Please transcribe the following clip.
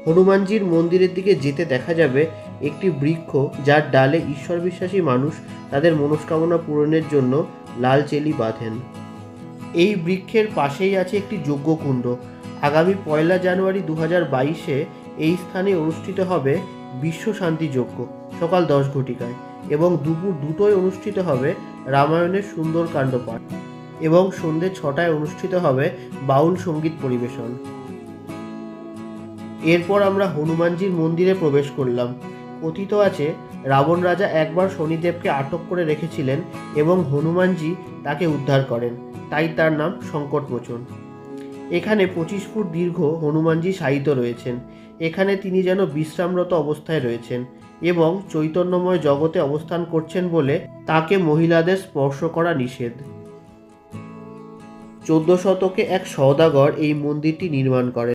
হনুমানজির মন্দিরের দিকে যেতে দেখা যাবে একটি বৃক্ষ, যার ডালে ঈশ্বর বিশ্বাসী মানুষ তাদের মনস্কামনা পূরণের জন্য লাল চেলি বাঁধেন। এই বৃক্ষের পাশেই আছে একটি যজ্ঞকুণ্ড। আগামী 1 জানুয়ারি 2022-এ এই স্থানে অনুষ্ঠিত হবে বিশ্ব শান্তি যজ্ঞ সকাল 10 ঘটিকায়, এবং দুপুর 2টোয় অনুষ্ঠিত হবে রামায়ণের সুন্দরকাণ্ড পাঠ, এবং সন্ধ্যে 6টায় অনুষ্ঠিত হবে বাউল সঙ্গীত পরিবেশন। এরপর আমরা হনুমানজির মন্দিরে প্রবেশ করলাম। কথিত আছে রাবণ রাজা একবার শনিদেবকে আটক করে রেখেছিলেন এবং হনুমানজি তাকে উদ্ধার করেন, তাই তার নাম সংকটমোচন। এখানে 25 ফুট দীর্ঘ হনুমানজি শায়িত রয়েছেন। এখানে তিনি যেন বিশ্রামরত অবস্থায় রয়েছেন এবং চৈতন্যময় জগতে অবস্থান করছেন বলে তাকে মহিলাদের স্পর্শ করা নিষেধ। 14 শতকে এক সওদাগর এই মন্দিরটি নির্মাণ করেন।